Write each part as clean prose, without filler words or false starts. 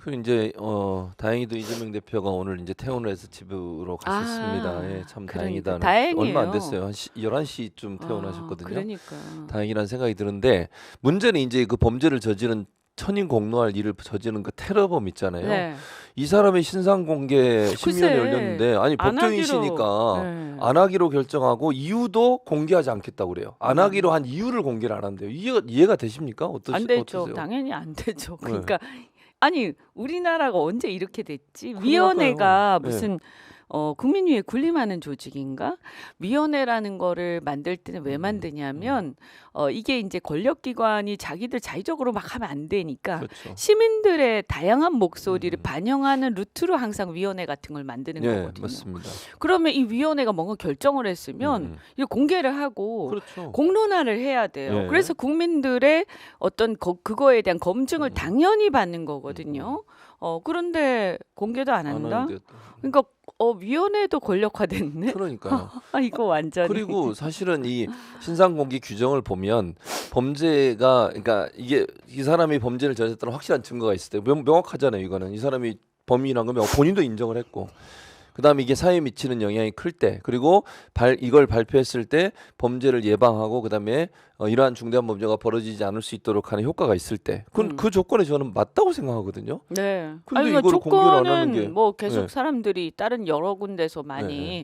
그 이제 다행히도 이재명 대표가 오늘 이제 퇴원을 해서 집으로 가셨습니다. 예, 참 그러니까 다행이다는 얼마 안 다행이에요. 됐어요. 한 11시쯤 퇴원하셨거든요. 그러니까. 다행이라는 생각이 드는데 문제는 이제 그 범죄를 저지른 천인 공노할 일을 저지른 그 테러범 있잖아요. 네. 이 사람의 신상 공개 심의원이 글쎄, 열렸는데 아니 안 법정이시니까 하기로. 네. 안 하기로 결정하고 이유도 공개하지 않겠다고 그래요. 안 음. 하기로 한 이유를 공개를 안 한대요. 이해가 되십니까? 안 되죠. 어떠세요? 당연히 안 되죠. 네. 그러니까 아니 우리나라가 언제 이렇게 됐지? 그러니까요. 위원회가 네. 무슨 국민위에 군림하는 조직인가? 위원회라는 거를 만들 때는 왜 만드냐면 이게 이제 권력기관이 자기들 자의적으로 막 하면 안 되니까 그렇죠. 시민들의 다양한 목소리를 반영하는 루트로 항상 위원회 같은 걸 만드는 네, 거거든요. 맞습니다. 그러면 이 위원회가 뭔가 결정을 했으면 이거 공개를 하고 그렇죠. 공론화를 해야 돼요. 예. 그래서 국민들의 어떤 그거에 대한 검증을 당연히 받는 거거든요. 그런데 공개도 안 안 한다? 하는데 그러니까 위원회도 권력화됐네. 그러니까요. 이거 완전히. 그리고 사실은 이 신상 공개 규정을 보면 범죄가 그러니까 이게 이 사람이 범죄를 저질렀다는 확실한 증거가 있을 때 명확하잖아요. 이거는 이 사람이 범인한 거면 본인도 인정을 했고 그다음에 이게 사회에 미치는 영향이 클 때 그리고 이걸 발표했을 때 범죄를 예방하고 그다음에 이러한 중대한 범죄가 벌어지지 않을 수 있도록 하는 효과가 있을 때 그 조건에 저는 맞다고 생각하거든요. 네. 근데 아니, 그러니까 이거를 공개를 안 하는 게 조건은 뭐 계속 네. 사람들이 다른 여러 군데서 많이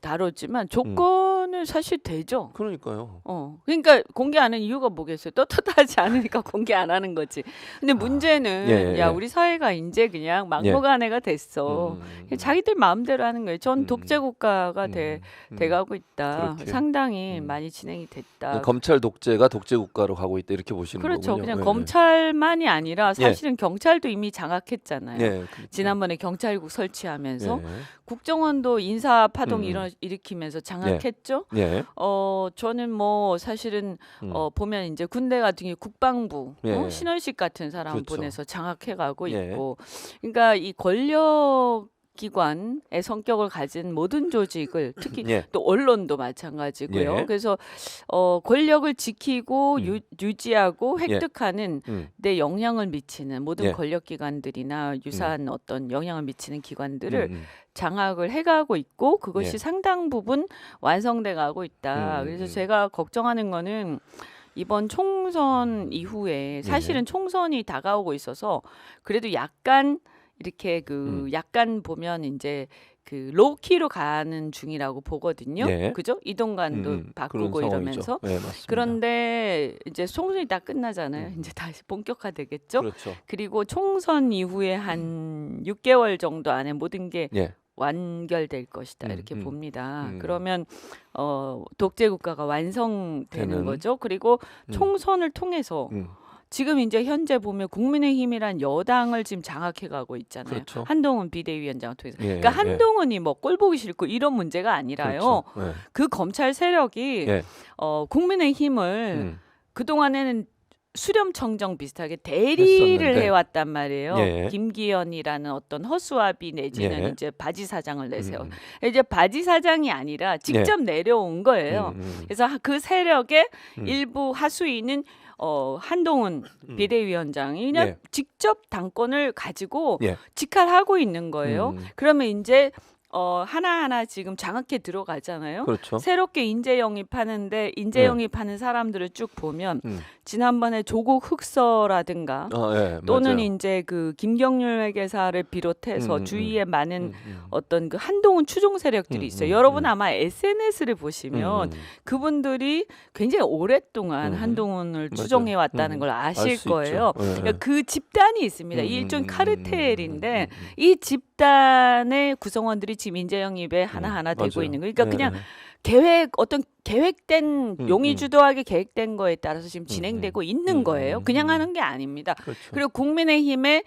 다뤘지만 조건은 사실 되죠. 그러니까요. 그러니까 공개 안 하는 이유가 뭐겠어요? 떳떳하지 않으니까 공개 안 하는 거지. 근데 문제는 예, 야 예. 우리 사회가 이제 그냥 막무가내가 됐어. 자기들 마음대로 하는 거예요. 전 독재 국가가 돼가고 있다. 그렇게. 상당히 많이 진행이 됐다. 검찰 독재가 독재 국가로 가고 있다 이렇게 보시는 그렇죠. 거군요. 그냥 예. 검찰만이 아니라 사실은 경찰도 이미 장악했잖아요. 예, 그렇죠. 지난번에 경찰국 설치하면서 예. 국정원도 인사 파동 일으키면서 장악했죠. 예. 저는 뭐 사실은 보면 이제 군대 같은 게 국방부, 예. 신원식 같은 사람 그렇죠. 보내서 장악해가고 예. 있고, 그러니까 이 권력 기관의 성격을 가진 모든 조직을 특히 예. 또 언론도 마찬가지고요. 예. 그래서 권력을 지키고 유지하고 획득하는 데 영향을 미치는 모든 예. 권력기관들이나 유사한 어떤 영향을 미치는 기관들을 장악을 해가고 있고 그것이 예. 상당 부분 완성돼 가고 있다. 그래서 제가 걱정하는 거는 이번 총선 이후에 사실은 총선이 다가오고 있어서 그래도 약간 이렇게 약간 보면 이제 로키로 가는 중이라고 보거든요. 예. 그죠? 이동관도 바꾸고 이러면서. 네, 맞습니다. 그런데 이제 총선이 다 끝나잖아요. 이제 다시 본격화되겠죠. 그렇죠. 그리고 총선 이후에 한 6개월 정도 안에 모든 게 예. 완결될 것이다 이렇게 봅니다. 그러면 독재 국가가 완성되는 되는. 거죠. 그리고 총선을 통해서 지금 이제 현재 보면 국민의힘이란 여당을 지금 장악해가고 있잖아요. 그렇죠. 한동훈 비대위원장을 통해서. 예, 그러니까 예. 한동훈이 뭐 꼴 보기 싫고 이런 문제가 아니라요. 그렇죠. 예. 그 검찰 세력이 예. 국민의힘을 그동안에는 수렴청정 비슷하게 대리를 했었는데. 해왔단 말이에요. 예. 김기현이라는 어떤 허수아비 내지는 예. 이제 바지 사장을 내세요. 이제 바지 사장이 아니라 직접 내려온 거예요. 그래서 그 세력의 일부 하수인은 한동훈 비대위원장이 그냥 예. 직접 당권을 가지고 예. 직할하고 있는 거예요. 그러면 이제 하나하나 지금 장악해 들어가잖아요. 그렇죠. 새롭게 인재 영입하는데 인재 영입하는 사람들을 쭉 보면 지난번에 조국 흑서라든가 예, 또는 맞아요. 이제 그 김경률 회계사를 비롯해서 주위에 많은 어떤 그 한동훈 추종 세력들이 있어요. 여러분 아마 SNS를 보시면 그분들이 굉장히 오랫동안 한동훈을 맞아요. 추종해 왔다는 걸 알 아실 수 거예요. 있죠. 예. 그러니까 그 집단이 있습니다. 이 일종의 카르텔인데 이 집단의 구성원들이 지금 인재 영입에 하나하나 되고 맞아요. 있는 거예요. 그러니까 예. 그냥 어떤 계획된 용의주도하게 계획된 거에 따라서 지금 진행되고 있는 거예요. 그냥 하는 게 아닙니다. 그렇죠. 그리고 국민의힘의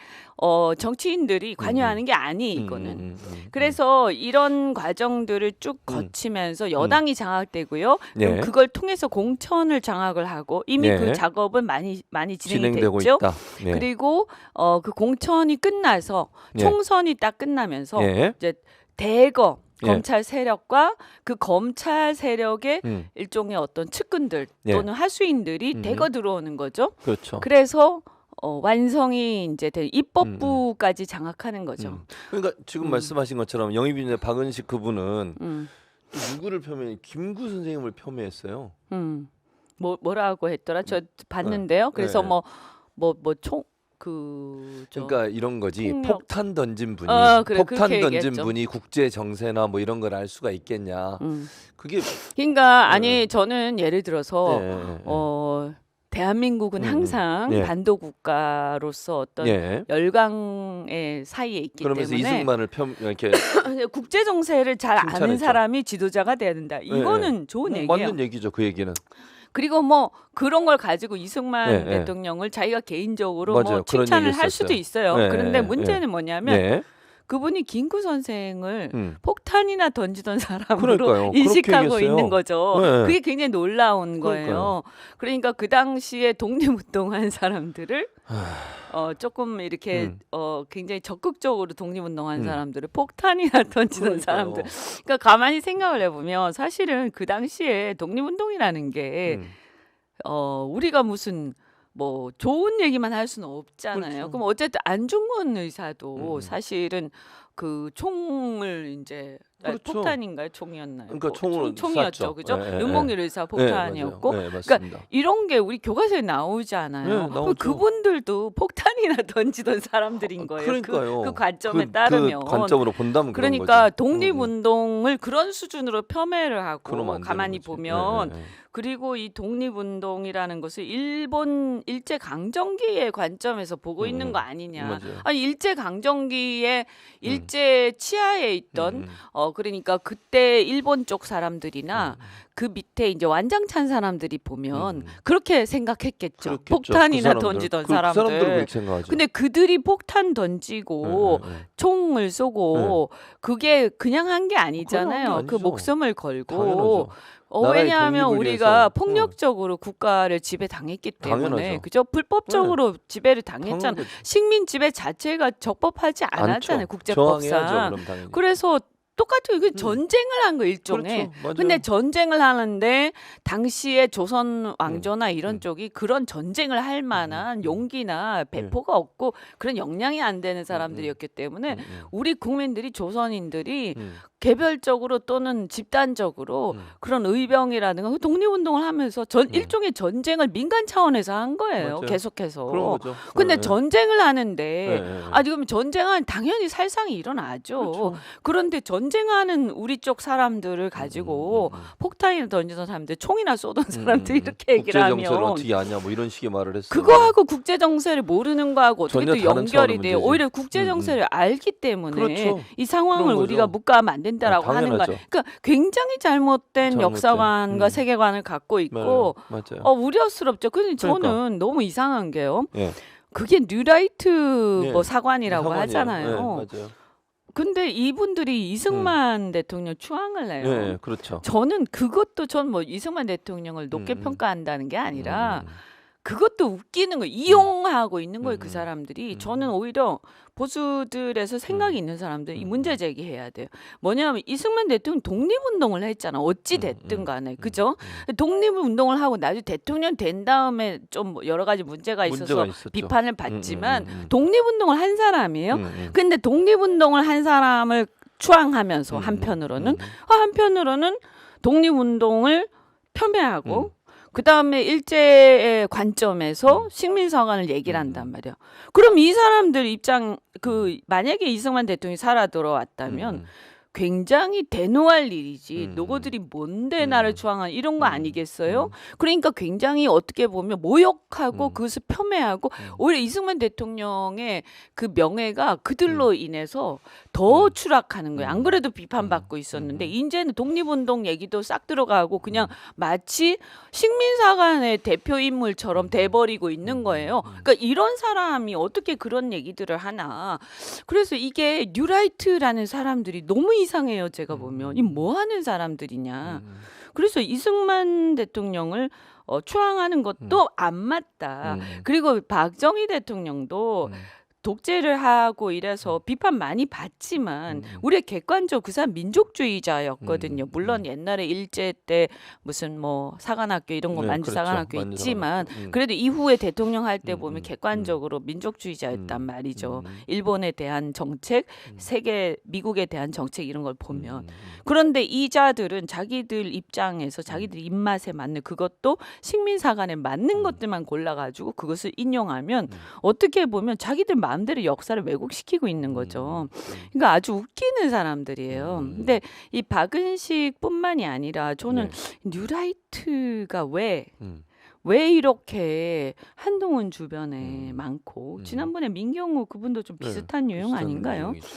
정치인들이 관여하는 게 아니에요. 이거는. 그래서 이런 과정들을 쭉 거치면서 여당이 장악되고요. 예. 그럼 그걸 통해서 공천을 장악을 하고 이미 예. 그 작업은 많이 진행이 진행되고 됐죠. 있다. 예. 그리고 그 공천이 끝나서 예. 총선이 딱 끝나면서 예. 이제 대거 예. 검찰 세력과 그 검찰 세력의 일종의 어떤 측근들 예. 또는 하수인들이 대거 들어오는 거죠. 그렇죠. 그래서 완성이 이제 된 입법부까지 장악하는 거죠. 그러니까 지금 말씀하신 것처럼 영입인의 박은식 그분은 음. 또 누구를 폄훼? 김구 선생님을 폄훼했어요. 뭐라고 했더라? 저 봤는데요. 그래서 네. 그러니까 이런 거지. 폭력. 폭탄 던진 분이 그래, 폭탄 그렇게 던진 얘기했죠. 분이 국제 정세나 뭐 이런 걸 알 수가 있겠냐. 그게 그러니까 아니 저는 예를 들어서 네. 대한민국은 항상 예. 반도 국가로서 어떤 예. 열강의 사이에 있기 그러면서 때문에 이승만을 이렇게 국제 정세를 잘 아는 칭찬했죠. 사람이 지도자가 돼야 된다. 이거는 좋은 얘기예요. 맞는 얘기죠. 그 얘기는. 그리고 뭐 그런 걸 가지고 이승만 예, 예. 대통령을 자기가 개인적으로 맞아요. 뭐 그런 칭찬을 얘기 할 있었어요. 수도 있어요. 예, 그런데 예, 문제는 뭐냐면 네. 그분이 김구 선생을 음. 폭탄이나 던지던 사람으로 그러니까요. 인식하고 그렇게 있는 얘기했어요. 거죠. 네. 그게 굉장히 놀라운 그러니까요. 거예요. 그러니까 그 당시에 독립운동한 사람들을 조금 이렇게 굉장히 적극적으로 독립운동한 사람들을 폭탄이나 던지던 사람들. 그러니까 가만히 생각을 해보면 사실은 그 당시에 독립운동이라는 게 우리가 무슨 뭐 좋은 얘기만 할 수는 없잖아요. 그렇죠. 그럼 어쨌든 안중근 의사도 사실은 그 총을 이제 그렇죠. 폭탄인가요? 총이었나요? 그러니까 총으로 총이었죠, 쐈죠. 그죠? 예, 예, 윤봉길 의사 폭탄이었고, 네, 맞아요. 네, 그러니까 맞습니다. 이런 게 우리 교과서에 나오잖아요. 네, 나오죠. 그분들도 폭탄이나 던지던 사람들인 거예요. 그러니까요. 그 관점에 따르면. 그 관점으로 본다면 그런 그러니까 거죠. 독립운동을 그런 수준으로 폄훼를 하고 그러면 안 되는 가만히 거지. 보면 예, 예, 예. 그리고 이 독립운동이라는 것을 일본 일제 강점기의 관점에서 보고 있는 거 아니냐. 맞아요. 아니 일제 강점기에 일제 치하에 있던 그러니까 그때 일본 쪽 사람들이나 그 밑에 이제 완장찬 사람들이 보면 그렇게 생각했겠죠. 그렇겠죠. 폭탄이나 그 사람들. 던지던 그 사람들은 사람들. 그렇게 생각하죠. 근데 그들이 폭탄 던지고 총을 쏘고 그게 그냥 한 게 아니잖아요. 그건 그 아니죠. 목숨을 걸고 당연하죠. 나라의 왜냐하면 독립을 우리가 위해서. 폭력적으로 국가를 지배당했기 때문에 당연하죠. 그죠? 불법적으로 지배를 당했잖아요. 당연하죠. 식민 지배 자체가 적법하지 않았잖아요. 않죠. 국제법상. 저항해야죠, 그럼 당연히. 그래서 똑같죠. 이게 전쟁을 한 거 일종의. 그렇죠. 맞아요. 근데 전쟁을 하는데 당시에 조선 왕조나 이런 쪽이 그런 전쟁을 할 만한 용기나 배포가 없고 그런 역량이 안 되는 사람들이었기 때문에 우리 국민들이 조선인들이 개별적으로 또는 집단적으로 그런 의병이라든가 독립운동을 하면서 일종의 전쟁을 민간 차원에서 한 거예요. 맞아요. 계속해서. 그런 거죠. 근데 네. 전쟁을 하는데 네. 지금 전쟁은 당연히 살상이 일어나죠. 그렇죠. 그런데 전쟁하는 우리 쪽 사람들을 가지고 폭탄이나 던지던 사람들, 총이나 쏘던 사람들 이렇게 얘기를 국제 정세를 하면 어떻게 아냐 뭐 이런 식의 말을 했어요. 그거하고 국제 정세를 모르는 거하고 어떻게 전혀 또 다른 연결이 차원의 돼요? 문제지. 오히려 국제 정세를 알기 때문에 그렇죠. 이 상황을 그런 거죠. 우리가 묵과하면 안 된다라고 하는 거야. 당연하죠. 그러니까 굉장히 잘못된 잘못된, 역사관과 세계관을 갖고 있고 맞아요. 우려스럽죠. 근데 저는 그러니까. 너무 이상한 게요. 예. 그게 뉴라이트 예. 뭐 사관이라고 상관이에요. 하잖아요. 예, 맞아요. 근데 이분들이 이승만 대통령 추앙을 해요. 예, 그렇죠. 저는 그것도 전 뭐 이승만 대통령을 높게 평가한다는 게 아니라 그것도 웃기는 거예요. 이용하고 있는 거예요. 그 사람들이. 저는 오히려 보수들에서 생각이 있는 사람들 이 문제 제기해야 돼요. 뭐냐면 이승만 대통령 독립운동을 했잖아. 어찌 됐든 간에. 그죠? 독립운동을 하고 나중에 대통령 된 다음에 좀 여러 가지 문제가 있어서 있었죠. 비판을 받지만 독립운동을 한 사람이에요. 음. 근데 독립운동을 한 사람을 추앙하면서 한편으로는 독립운동을 폄훼하고 그 다음에 일제의 관점에서 식민사관을 얘기를 한단 말이야. 그럼 이 사람들 입장 만약에 이승만 대통령이 살아 돌아왔다면 굉장히 대노할 일이지. 너희들이 뭔데 나를 추앙한 이런 거 아니겠어요? 그러니까 굉장히 어떻게 보면 모욕하고 그것을 폄훼하고 오히려 이승만 대통령의 그 명예가 그들로 인해서 더 추락하는 거예요. 안 그래도 비판받고 있었는데 이제는 독립운동 얘기도 싹 들어가고 그냥 마치 식민사관의 대표 인물처럼 돼버리고 있는 거예요. 그러니까 이런 사람이 어떻게 그런 얘기들을 하나. 그래서 이게 뉴라이트라는 사람들이 너무 이상해요. 제가 보면 이 뭐 하는 사람들이냐. 그래서 이승만 대통령을 추앙하는 것도 안 맞다. 그리고 박정희 대통령도 독재를 하고 이래서 비판 많이 받지만 우리가 객관적 그 사람 민족주의자였거든요. 물론 옛날에 일제 때 무슨 뭐 사관학교 이런 거 네, 만주 그렇죠. 사관학교 만주 있지만 사관학교. 그래도 이후에 대통령 할 때 보면 객관적으로 민족주의자였단 말이죠. 일본에 대한 정책, 세계 미국에 대한 정책 이런 걸 보면 그런데 이자들은 자기들 입장에서 자기들 입맛에 맞는 그것도 식민사관에 맞는 것들만 골라가지고 그것을 인용하면 어떻게 보면 자기들 마음대로 역사를 왜곡시키고 있는 거죠. 그러니까 아주 웃기는 사람들이에요. 근데 이 박은식뿐만이 아니라 저는 뉴라이트가 왜 이렇게 한동훈 주변에 많고 지난번에 민경우 그분도 좀 비슷한 유형 아닌가요? 유형이죠.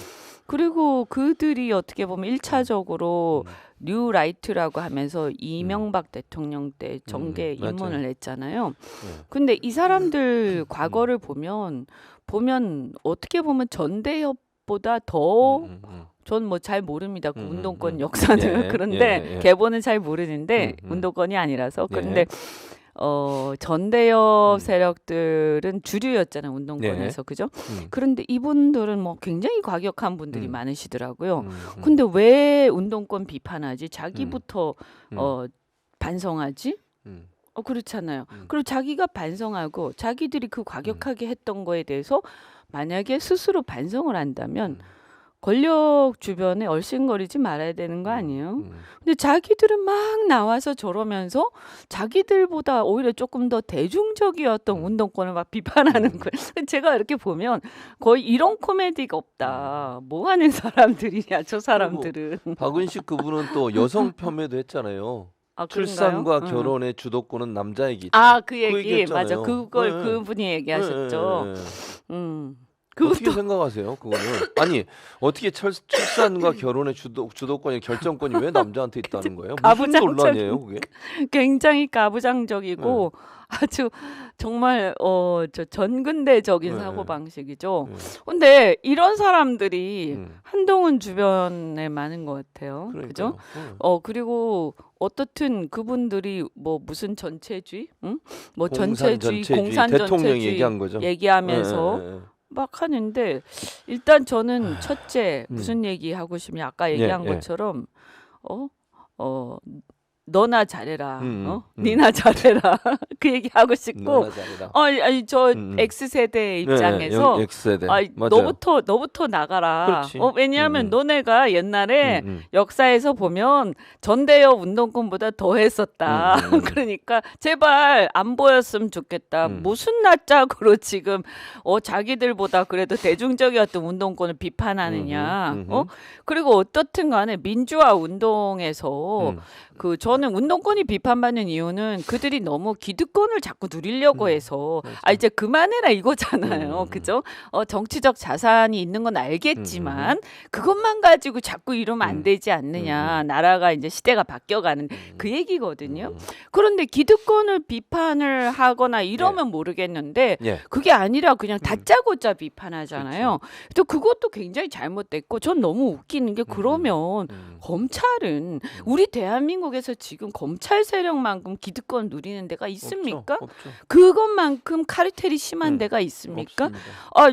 그리고 그들이 어떻게 보면 1차적으로 뉴라이트라고 하면서 이명박 대통령 때 정계 맞아요. 입문을 했잖아요. 근데 이 사람들 과거를 보면 어떻게 보면 전대협보다 더 전 뭐 잘 모릅니다. 그 운동권 역사는. 예, 그런데 예. 개본은 잘 모르는데 운동권이 아니라서. 그런데 전대협 세력들은 주류였잖아요. 운동권에서. 그죠? 그런데 이분들은 뭐 굉장히 과격한 분들이 많으시더라고요. 근데 왜 운동권 비판하지? 자기부터 반성하지? 그렇잖아요. 그리고 자기가 반성하고 자기들이 그 과격하게 했던 거에 대해서 만약에 스스로 반성을 한다면 권력 주변에 얼씬거리지 말아야 되는 거 아니에요? 근데 자기들은 막 나와서 저러면서 자기들보다 오히려 조금 더 대중적이었던 운동권을 막 비판하는 거예요. 제가 이렇게 보면 거의 이런 코미디가 없다. 뭐 하는 사람들이냐, 저 사람들은. 박은식 그분은 또 여성 폄훼도 했잖아요. 출산과 결혼의 주도권은 남자에게 있다. 그 얘기 얘기했잖아요. 맞아. 그걸 그분이 얘기하셨죠. 어떻게 생각하세요? 그거는 아니 어떻게 출산과 결혼의 주도권이 결정권이 왜 남자한테 있다는 거예요? 무슨 논란이에요, 그게? 굉장히 가부장적이고 아주 정말 저 전근대적인 사고 방식이죠. 근데 이런 사람들이 한동훈 주변에 많은 것 같아요. 그죠? 그리고 어떻든 그분들이 뭐 무슨 전체주의, 뭐 전체주의, 공산 대통령이 전체주의 얘기한 거죠. 얘기하면서. 막 하는데 일단 저는 첫째 무슨 얘기 하고 싶냐 아까 얘기한 것처럼 너나 잘해라, 니나 잘해라 그 얘기 하고 싶고, 아니 저 X세대 입장에서 X세대. 너부터 나가라. 왜냐하면 너네가 옛날에 역사에서 보면 전대협 운동권보다 더 했었다. 그러니까 제발 안 보였으면 좋겠다. 무슨 낯짝으로 지금 자기들보다 그래도 대중적이었던 운동권을 비판하느냐. 그리고 어떻든 간에 민주화 운동에서 저는 운동권이 비판받는 이유는 그들이 너무 기득권을 자꾸 누리려고 해서 이제 그만해라 이거잖아요. 그죠? 정치적 자산이 있는 건 알겠지만 그것만 가지고 자꾸 이러면 안 되지 않느냐. 나라가 이제 시대가 바뀌어가는 그 얘기거든요. 그런데 기득권을 비판을 하거나 이러면 모르겠는데 그게 아니라 그냥 다짜고짜 비판하잖아요. 또 그것도 굉장히 잘못됐고 전 너무 웃기는 게 그러면 검찰은 우리 대한민국에서 지금 검찰 세력만큼 기득권 누리는 데가 있습니까? 없죠. 그것만큼 카르텔이 심한 데가 있습니까?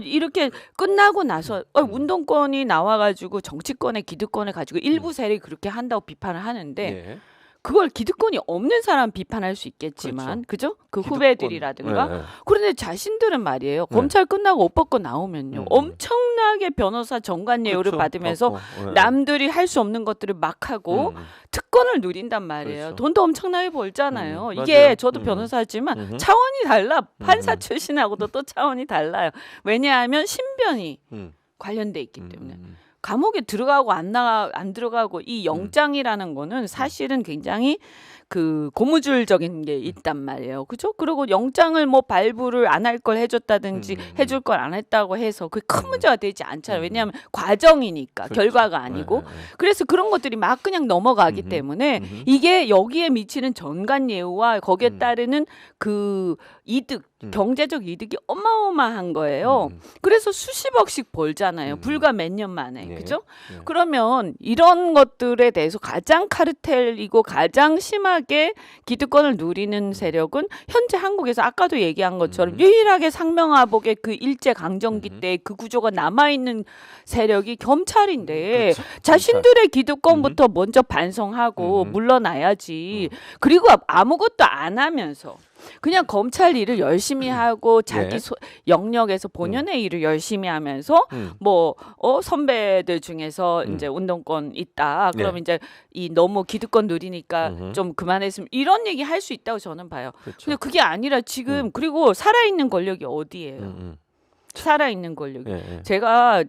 이렇게 끝나고 나서 운동권이 나와가지고 정치권의 기득권을 가지고 일부 세력이 그렇게 한다고 비판을 하는데 그걸 기득권이 없는 사람 비판할 수 있겠지만, 그죠? 그 후배들이라든가. 그런데 자신들은 말이에요. 검찰 끝나고 옷 벗고 나오면요. 엄청나게 변호사 정관 예우를 받으면서 남들이 할 수 없는 것들을 막 하고 특권을 누린단 말이에요. 돈도 엄청나게 벌잖아요. 이게 맞아요. 저도 변호사지만 차원이 달라. 판사 출신하고도 또 차원이 달라요. 왜냐하면 신변이 관련돼 있기 때문에. 감옥에 들어가고 안 들어가고 이 영장이라는 거는 사실은 굉장히 그 고무줄적인 게 있단 말이에요. 그죠? 그리고 영장을 뭐 발부를 안 할 걸 해줬다든지 해줄 걸 안 했다고 해서 그게 큰 문제가 되지 않잖아요. 왜냐하면 과정이니까 결과가 아니고. 그래서 그런 것들이 막 그냥 넘어가기 때문에 이게 여기에 미치는 전관 예우와 거기에 따르는 그 이득, 경제적 이득이 어마어마한 거예요. 그래서 수십억씩 벌잖아요. 불과 몇 년 만에. 네. 그죠? 네. 그러면 이런 것들에 대해서 가장 카르텔이고 가장 심하게 기득권을 누리는 세력은 현재 한국에서 아까도 얘기한 것처럼 유일하게 상명하복의 그 일제 강점기 때 그 구조가 남아있는 세력이 경찰인데 그렇죠. 자신들의 기득권부터 먼저 반성하고 물러나야지. 그리고 아무것도 안 하면서 그냥 검찰 일을 열심히 하고 자기 네. 영역에서 본연의 일을 열심히 하면서 선배들 중에서 이제 운동권 있다. 그럼 네. 이제 이 너무 기득권 누리니까 좀 그만했으면 이런 얘기 할 수 있다고 저는 봐요. 그렇죠. 근데 그게 아니라 지금 그리고 살아있는 권력이 어디예요? 살아있는 권력이. 예, 예. 제가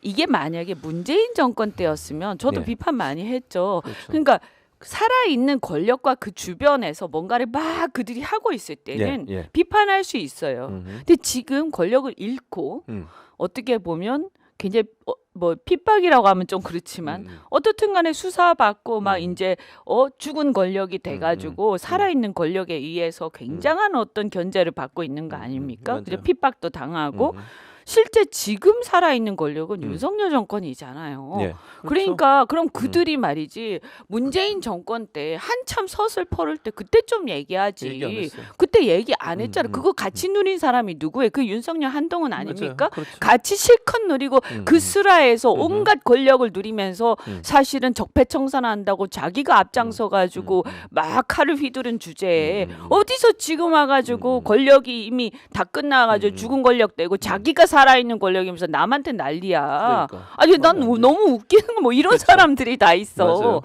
이게 만약에 문재인 정권 때였으면 저도 네. 비판 많이 했죠. 그렇죠. 그러니까 살아있는 권력과 그 주변에서 뭔가를 막 그들이 하고 있을 때는 예, 예. 비판할 수 있어요. 근데 지금 권력을 잃고 어떻게 보면 굉장히 뭐 핍박이라고 하면 좀 그렇지만 어떻든 간에 수사받고 막 이제 죽은 권력이 돼가지고 살아있는 권력에 의해서 굉장한 어떤 견제를 받고 있는 거 아닙니까? 맞아요. 그죠? 핍박도 당하고 실제 지금 살아있는 권력은 윤석열 정권이잖아요. 예. 그러니까 그럼 그들이 말이지 문재인 정권 때 한참 서슬 펄을 때 그때 좀 얘기 안 얘기하지. 했어요. 그때 얘기 안 했잖아. 그거 같이 누린 사람이 누구예요? 그 윤석열 한동훈 아닙니까? 맞아요. 그렇죠. 같이 실컷 누리고 그 슬하에서 온갖 권력을 누리면서 사실은 적폐청산한다고 자기가 앞장서 가지고 막 칼을 휘두른 주제에 어디서 지금 와가지고 권력이 이미 다 끝나가지고 죽은 권력 되고 자기가 살아있는 권력이면서 남한테 난리야. 그러니까. 아니 난 말이 안 돼. 너무 웃기는 거 뭐 이런 그렇죠. 사람들이 다 있어. 맞아요.